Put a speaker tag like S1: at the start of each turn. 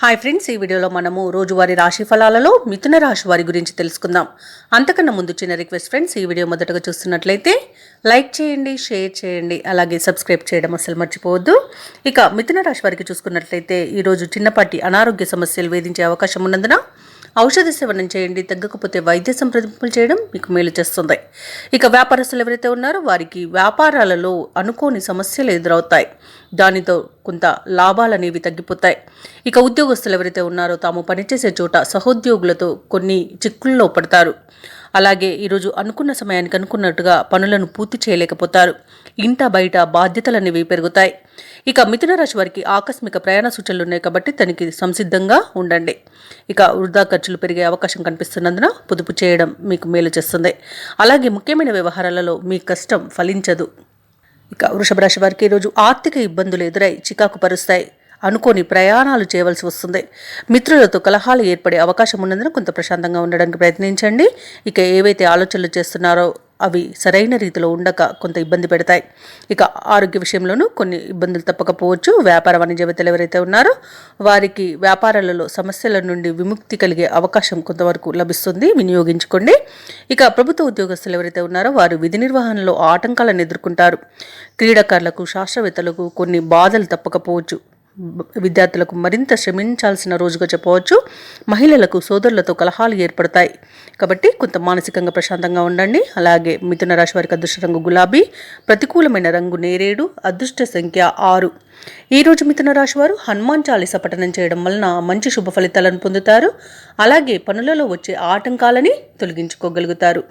S1: Hi friends, ఈ వీడియోలో మనము రోజువారీ రాశి ఫలాలలో మిథున రాశి వారి గురించి తెలుసుకుందాం. అంతకన్నా ముందు చిన్న రిక్వెస్ట్ ఫ్రెండ్స్, ఈ వీడియో మొదటగా చూస్తున్నట్లయితే లైక్ చేయండి, షేర్ చేయండి, అలాగే సబ్స్క్రైబ్ చేయడం అసలు మర్చిపోవద్దు. ఇక మిథున రాశి వారికి చూసుకున్నట్లయితే ఈరోజు చిన్నపాటి అనారోగ్య సమస్యలు వేధించే అవకాశం ఉన్నందున ఔషధ సేవనం చేయండి. తగ్గకపోతే వైద్య సంప్రదింపులు చేయడం మీకు మేలు చేస్తుంది. ఇక వ్యాపారస్తులు ఎవరైతే ఉన్నారో వారికి వ్యాపారాలలో అనుకోని సమస్యలు ఎదురవుతాయి. దానితో కొంత లాభాలు అనేవి తగ్గిపోతాయి. ఇక ఉద్యోగస్తులు ఎవరైతే ఉన్నారో తాము పనిచేసే చోట సహోద్యోగులతో కొన్ని చిక్కుల్లో పడతారు. అలాగే ఈరోజు అనుకున్న సమయానికి అనుకున్నట్టుగా పనులను పూర్తి చేయలేకపోతారు. ఇంట బయట బాధ్యతలు అనేవి పెరుగుతాయి. ఇక మిథున రాశి వారికి ఆకస్మిక ప్రయాణ సూచనలు ఉన్నాయి కాబట్టి తనకి సంసిద్ధంగా ఉండండి. ఇక వృధా ఖర్చులు పెరిగే అవకాశం కనిపిస్తున్నందున పొదుపు చేయడం మీకు మేలు చేస్తుంది. అలాగే ముఖ్యమైన వ్యవహారాలలో మీ కష్టం ఫలించదు. ఇక వృషభ రాశి వారికి ఈరోజు ఆర్థిక ఇబ్బందులు ఎదురై చికాకు పరుస్తాయి. అనుకోని ప్రయాణాలు చేయవలసి వస్తుంది. మిత్రులతో కలహాలు ఏర్పడే అవకాశం ఉన్నందున కొంత ప్రశాంతంగా ఉండడానికి ప్రయత్నించండి. ఇక ఏవైతే ఆలోచనలు చేస్తున్నారో అవి సరైన రీతిలో ఉండక కొంత ఇబ్బంది పెడతాయి. ఇక ఆరోగ్య విషయంలోనూ కొన్ని ఇబ్బందులు తప్పకపోవచ్చు. వ్యాపార వాణిజ్యవేత్తలు ఎవరైతే ఉన్నారో వారికి వ్యాపారాలలో సమస్యల నుండి విముక్తి కలిగే అవకాశం కొంతవరకు లభిస్తుంది, వినియోగించుకోండి. ఇక ప్రభుత్వ ఉద్యోగస్తులు ఎవరైతే ఉన్నారో వారు విధి నిర్వహణలో ఆటంకాలను ఎదుర్కొంటారు. క్రీడాకారులకు, శాస్త్రవేత్తలకు కొన్ని బాధలు తప్పకపోవచ్చు. విద్యార్థులకు మరింత శ్రమించాల్సిన రోజుగా చెప్పవచ్చు. మహిళలకు సోదరులతో కలహాలు ఏర్పడతాయి కాబట్టి కొంత మానసికంగా ప్రశాంతంగా ఉండండి. అలాగే మిథున రాశి వారికి అదృష్ట రంగు గులాబీ, ప్రతికూలమైన రంగు నేరేడు, అదృష్ట సంఖ్య 6. ఈరోజు మిథున రాశి వారు హనుమాన్ చాలీసా పఠనం చేయడం వలన మంచి శుభ ఫలితాలను పొందుతారు. అలాగే పనులలో వచ్చే ఆటంకాలని తొలగించుకోగలుగుతారు.